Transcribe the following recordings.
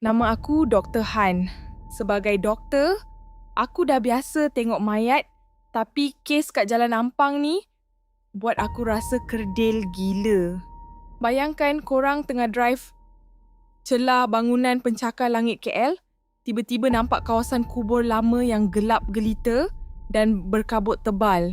Nama aku Dr. Han. Sebagai doktor, aku dah biasa tengok mayat, tapi kes kat Jalan Ampang ni buat aku rasa kerdil gila. Bayangkan korang tengah drive celah bangunan pencakar langit KL, tiba-tiba nampak kawasan kubur lama yang gelap gelita dan berkabut tebal.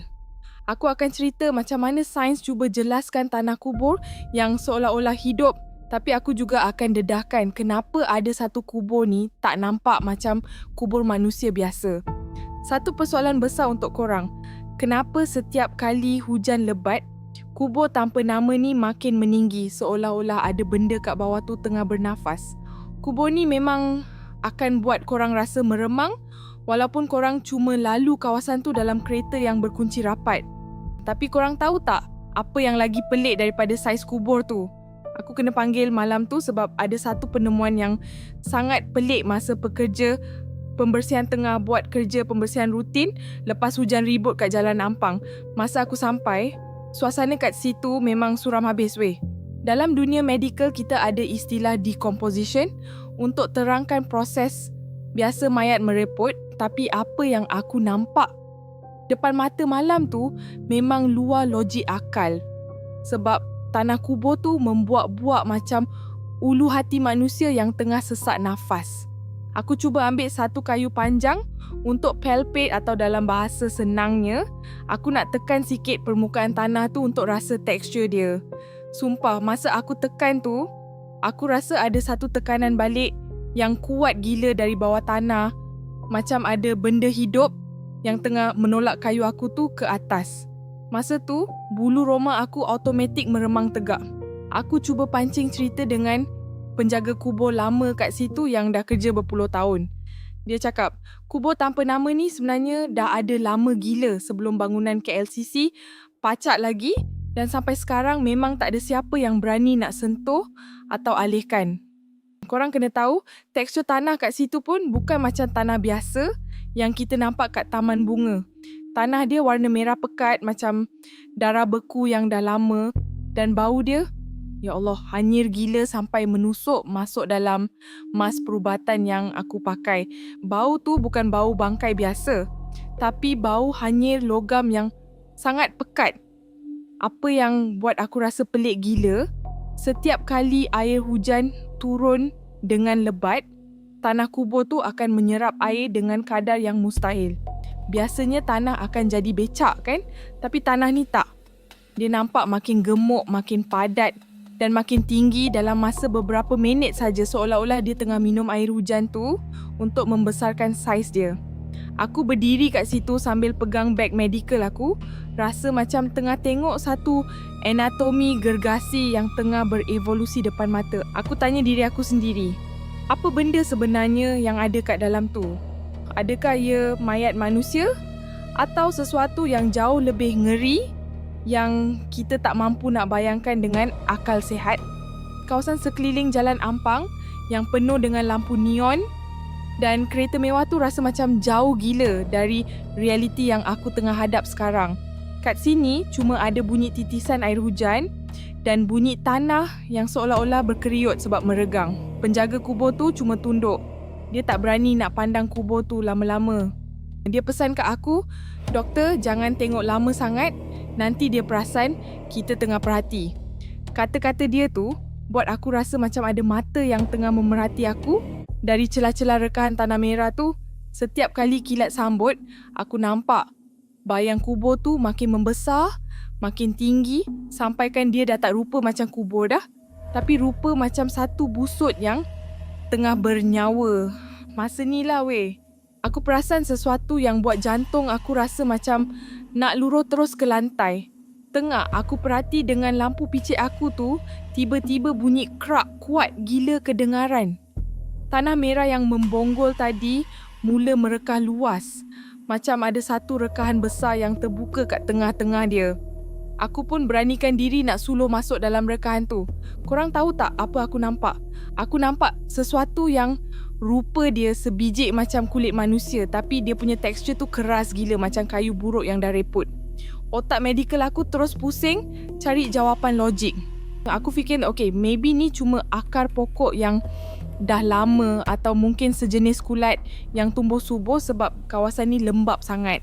Aku akan cerita macam mana sains cuba jelaskan tanah kubur yang seolah-olah hidup, tapi aku juga akan dedahkan kenapa ada satu kubur ni tak nampak macam kubur manusia biasa. Satu persoalan besar untuk korang. Kenapa setiap kali hujan lebat, kubur tanpa nama ni makin meninggi seolah-olah ada benda kat bawah tu tengah bernafas? Kubur ni memang akan buat korang rasa meremang walaupun korang cuma lalu kawasan tu dalam kereta yang berkunci rapat. Tapi korang tahu tak apa yang lagi pelik daripada saiz kubur tu? Aku kena panggil malam tu sebab ada satu penemuan yang sangat pelik masa pekerja pembersihan tengah buat kerja pembersihan rutin lepas hujan ribut kat Jalan Ampang. Masa aku sampai, suasana kat situ memang suram habis weh. Dalam dunia medical kita ada istilah decomposition untuk terangkan proses biasa mayat mereput, tapi apa yang aku nampak depan mata malam tu memang luar logik akal. Sebab tanah kubur tu membuak-buak macam ulu hati manusia yang tengah sesak nafas. Aku cuba ambil satu kayu panjang untuk palpate atau dalam bahasa senangnya, aku nak tekan sikit permukaan tanah tu untuk rasa tekstur dia. Sumpah, masa aku tekan tu, aku rasa ada satu tekanan balik yang kuat gila dari bawah tanah. Macam ada benda hidup yang tengah menolak kayu aku tu ke atas. Masa tu, bulu roma aku automatik meremang tegak. Aku cuba pancing cerita dengan penjaga kubur lama kat situ yang dah kerja berpuluh tahun. Dia cakap, kubur tanpa nama ni sebenarnya dah ada lama gila sebelum bangunan KLCC pacak lagi dan sampai sekarang memang tak ada siapa yang berani nak sentuh atau alihkan. Korang kena tahu, tekstur tanah kat situ pun bukan macam tanah biasa yang kita nampak kat taman bunga. Tanah dia warna merah pekat macam darah beku yang dah lama dan bau dia, ya Allah, hanyir gila sampai menusuk masuk dalam mas perubatan yang aku pakai. Bau tu bukan bau bangkai biasa, tapi bau hanyir logam yang sangat pekat. Apa yang buat aku rasa pelik gila, setiap kali air hujan turun dengan lebat, tanah kubur tu akan menyerap air dengan kadar yang mustahil. Biasanya tanah akan jadi becak kan? Tapi tanah ni tak. Dia nampak makin gemuk, makin padat dan makin tinggi dalam masa beberapa minit saja, seolah-olah dia tengah minum air hujan tu untuk membesarkan saiz dia. Aku berdiri kat situ sambil pegang beg medical aku, rasa macam tengah tengok satu anatomi gergasi yang tengah berevolusi depan mata. Aku tanya diri aku sendiri, apa benda sebenarnya yang ada kat dalam tu? Adakah ia mayat manusia atau sesuatu yang jauh lebih ngeri yang kita tak mampu nak bayangkan dengan akal sihat? Kawasan sekeliling Jalan Ampang yang penuh dengan lampu neon dan kereta mewah tu rasa macam jauh gila dari realiti yang aku tengah hadap sekarang. Kat sini cuma ada bunyi titisan air hujan dan bunyi tanah yang seolah-olah berkeriut sebab meregang. Penjaga kubur tu cuma tunduk. Dia tak berani nak pandang kubur tu lama-lama. Dia pesan kat aku, "Doktor, jangan tengok lama sangat. Nanti dia perasan kita tengah perhati." Kata-kata dia tu buat aku rasa macam ada mata yang tengah memerhati aku. Dari celah-celah rekahan tanah merah tu, setiap kali kilat sambut, aku nampak bayang kubur tu makin membesar, makin tinggi, sampaikan dia dah tak rupa macam kubur dah, tapi rupa macam satu busut yang tengah bernyawa. Masa ni lah weh, aku perasan sesuatu yang buat jantung aku rasa macam nak luruh terus ke lantai. Tengah aku perhati dengan lampu picit aku tu, tiba-tiba bunyi krak kuat gila kedengaran. Tanah merah yang membonggol tadi mula merekah luas. Macam ada satu rekahan besar yang terbuka kat tengah-tengah dia. Aku pun beranikan diri nak suluh masuk dalam rekahan tu. Korang tahu tak apa aku nampak? Aku nampak sesuatu yang rupa dia sebiji macam kulit manusia, tapi dia punya tekstur tu keras gila macam kayu buruk yang dah reput. Otak medical aku terus pusing cari jawapan logik. Aku fikir, okay, maybe ni cuma akar pokok yang dah lama atau mungkin sejenis kulat yang tumbuh subur sebab kawasan ni lembap sangat.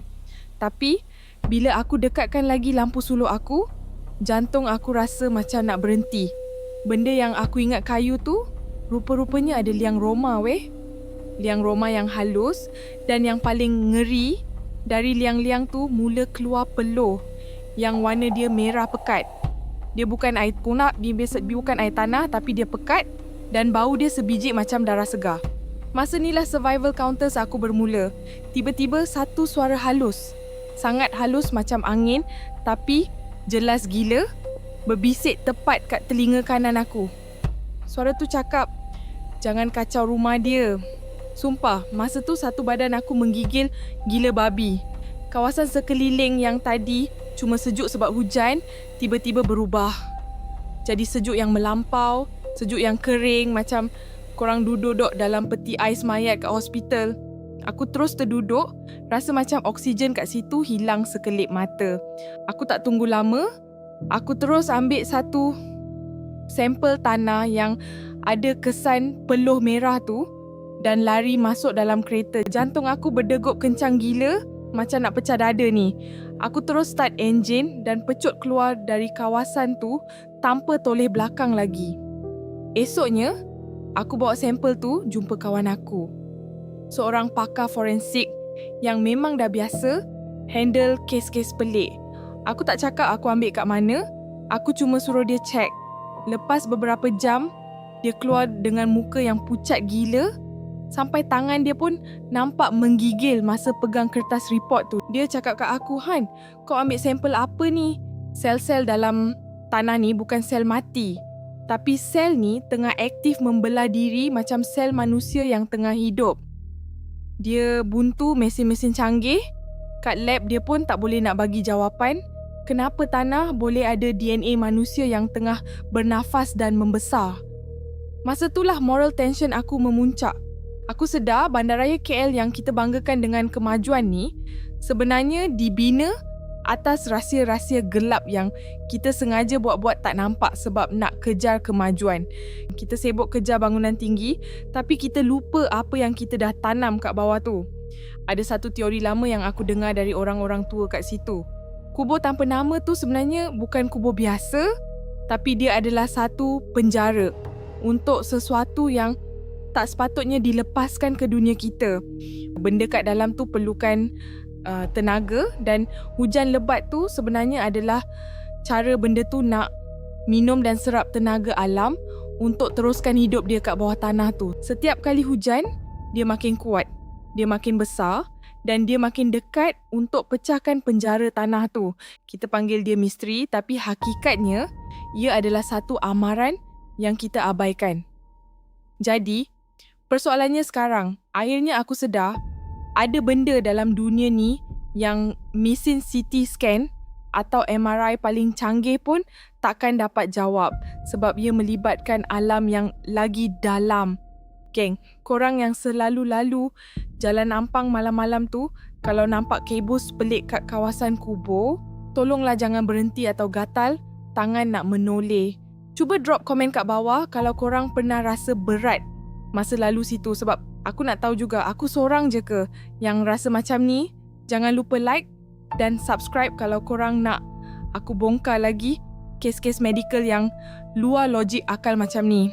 Tapi bila aku dekatkan lagi lampu suluk aku, jantung aku rasa macam nak berhenti. Benda yang aku ingat kayu tu, rupa-rupanya ada liang Roma weh. Liang Roma yang halus, dan yang paling ngeri, dari liang-liang tu mula keluar peluh yang warna dia merah pekat. Dia bukan air kunap, dia bukan air tanah, tapi dia pekat dan bau dia sebiji macam darah segar. Masa inilah survival counters aku bermula. Tiba-tiba satu suara halus. Sangat halus macam angin, tapi jelas gila, berbisik tepat kat telinga kanan aku. Suara tu cakap, "Jangan kacau rumah dia." Sumpah, masa tu satu badan aku menggigil gila babi. Kawasan sekeliling yang tadi cuma sejuk sebab hujan, tiba-tiba berubah. Jadi sejuk yang melampau, sejuk yang kering macam korang duduk dalam peti ais mayat kat hospital. Aku terus terduduk, rasa macam oksigen kat situ hilang sekelip mata. Aku tak tunggu lama, aku terus ambil satu sampel tanah yang ada kesan peluh merah tu dan lari masuk dalam kereta. Jantung aku berdegup kencang gila, macam nak pecah dada ni. Aku terus start enjin dan pecut keluar dari kawasan tu tanpa toleh belakang lagi. Esoknya, aku bawa sampel tu jumpa kawan aku. Seorang pakar forensik yang memang dah biasa handle kes-kes pelik. Aku tak cakap aku ambil kat mana, aku cuma suruh dia check. Lepas beberapa jam, dia keluar dengan muka yang pucat gila. Sampai tangan dia pun nampak menggigil masa pegang kertas report tu. Dia cakap kat aku, "Han, kau ambil sampel apa ni? Sel-sel dalam tanah ni bukan sel mati. Tapi sel ni tengah aktif membelah diri macam sel manusia yang tengah hidup." Dia buntu mesin-mesin canggih. Kat lab dia pun tak boleh nak bagi jawapan. Kenapa tanah boleh ada DNA manusia yang tengah bernafas dan membesar? Masa itulah moral tension aku memuncak. Aku sedar bandaraya KL yang kita banggakan dengan kemajuan ni sebenarnya dibina atas rahsia-rahsia gelap yang kita sengaja buat-buat tak nampak sebab nak kejar kemajuan. Kita sibuk kejar bangunan tinggi, tapi kita lupa apa yang kita dah tanam kat bawah tu. Ada satu teori lama yang aku dengar dari orang-orang tua kat situ. Kubur tanpa nama tu sebenarnya bukan kubur biasa, tapi dia adalah satu penjara untuk sesuatu yang tak sepatutnya dilepaskan ke dunia kita. Benda kat dalam tu perlukan tenaga, dan hujan lebat tu sebenarnya adalah cara benda tu nak minum dan serap tenaga alam untuk teruskan hidup dia kat bawah tanah tu. Setiap kali hujan, dia makin kuat, dia makin besar dan dia makin dekat untuk pecahkan penjara tanah tu. Kita panggil dia misteri, tapi hakikatnya ia adalah satu amaran yang kita abaikan. Jadi, persoalannya sekarang, akhirnya aku sedar ada benda dalam dunia ni yang mesin CT scan atau MRI paling canggih pun takkan dapat jawab sebab ia melibatkan alam yang lagi dalam. Geng, korang yang selalu lalu Jalan Ampang malam-malam tu, kalau nampak kebus pelik kat kawasan kubur, tolonglah jangan berhenti atau gatal tangan nak menoleh. Cuba drop komen kat bawah kalau korang pernah rasa berat masa lalu situ, sebab aku nak tahu juga aku seorang je ke yang rasa macam ni. Jangan lupa like dan subscribe kalau korang nak aku bongkar lagi kes-kes medical yang luar logik akal macam ni.